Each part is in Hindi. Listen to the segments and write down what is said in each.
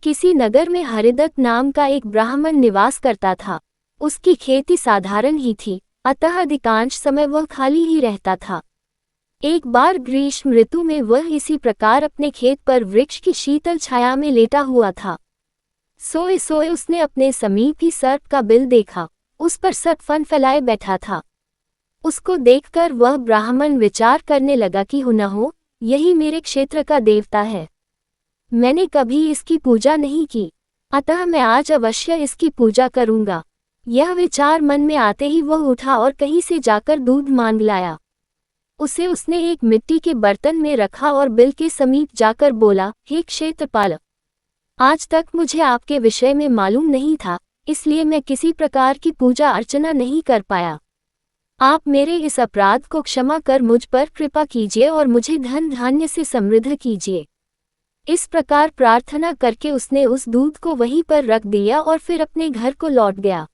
किसी नगर में हरिदत्त नाम का एक ब्राह्मण निवास करता था। उसकी खेती साधारण ही थी, अतः अधिकांश समय वह खाली ही रहता था। एक बार ग्रीष्म ऋतु में वह इसी प्रकार अपने खेत पर वृक्ष की शीतल छाया में लेटा हुआ था। सोए सोए उसने अपने समीप ही सर्प का बिल देखा। उस पर सर्प फन फैलाए बैठा था। उसको देखकर वह ब्राह्मण विचार करने लगा कि हो न हो, यही मेरे क्षेत्र का देवता है। मैंने कभी इसकी पूजा नहीं की, अतः मैं आज अवश्य इसकी पूजा करूंगा। यह विचार मन में आते ही वह उठा और कहीं से जाकर दूध मांग लाया। उसे उसने एक मिट्टी के बर्तन में रखा और बिल के समीप जाकर बोला, हे क्षेत्रपाल, आज तक मुझे आपके विषय में मालूम नहीं था, इसलिए मैं किसी प्रकार की पूजा अर्चना नहीं कर पाया। आप मेरे इस अपराध को क्षमा कर मुझ पर कृपा कीजिए और मुझे धन धान्य से समृद्ध कीजिए। इस प्रकार प्रार्थना करके उसने उस दूध को वहीं पर रख दिया और फिर अपने घर को लौट गया।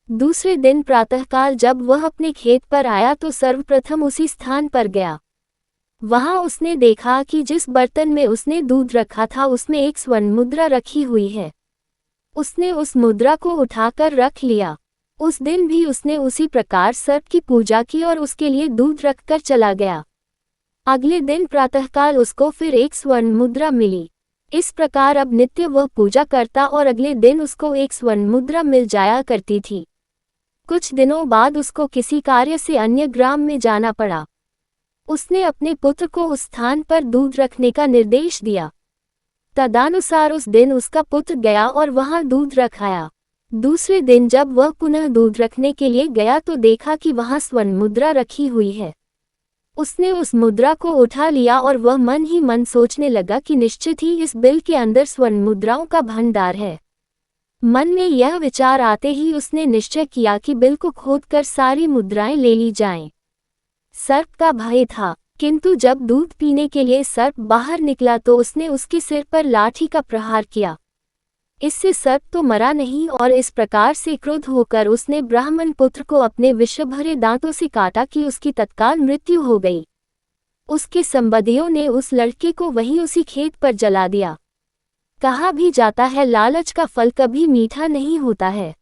दूसरे दिन प्रातःकाल जब वह अपने खेत पर आया तो सर्वप्रथम उसी स्थान पर गया। वहां उसने देखा कि जिस बर्तन में उसने दूध रखा था उसमें एक स्वर्ण मुद्रा रखी हुई है। उसने उस मुद्रा को उठाकर रख लिया। उस दिन भी उसने उसी प्रकार सर्प की पूजा की और उसके लिए दूध रखकर चला गया। अगले दिन प्रातःकाल उसको फिर एक स्वर्ण मुद्रा मिली। इस प्रकार अब नित्य वह पूजा करता और अगले दिन उसको एक स्वर्ण मुद्रा मिल जाया करती थी। कुछ दिनों बाद उसको किसी कार्य से अन्य ग्राम में जाना पड़ा। उसने अपने पुत्र को उस स्थान पर दूध रखने का निर्देश दिया। तदनुसार उस दिन उसका पुत्र गया और वहां दूध रख आया। दूसरे दिन जब वह पुनः दूध रखने के लिए गया तो देखा कि वहां स्वर्ण मुद्रा रखी हुई है। उसने उस मुद्रा को उठा लिया और वह मन ही मन सोचने लगा कि निश्चित ही इस बिल के अंदर स्वर्ण मुद्राओं का भंडार है। मन में यह विचार आते ही उसने निश्चय किया कि बिल को खोदकर सारी मुद्राएं ले ली जाएं। सर्प का भय था, किंतु जब दूध पीने के लिए सर्प बाहर निकला तो उसने उसके सिर पर लाठी का प्रहार किया। इससे सर्प तो मरा नहीं और इस प्रकार से क्रुद्ध होकर उसने ब्राह्मण पुत्र को अपने विष भरे दांतों से काटा कि उसकी तत्काल मृत्यु हो गई। उसके संबंधियों ने उस लड़के को वहीं उसी खेत पर जला दिया। कहा भी जाता है, लालच का फल कभी मीठा नहीं होता है।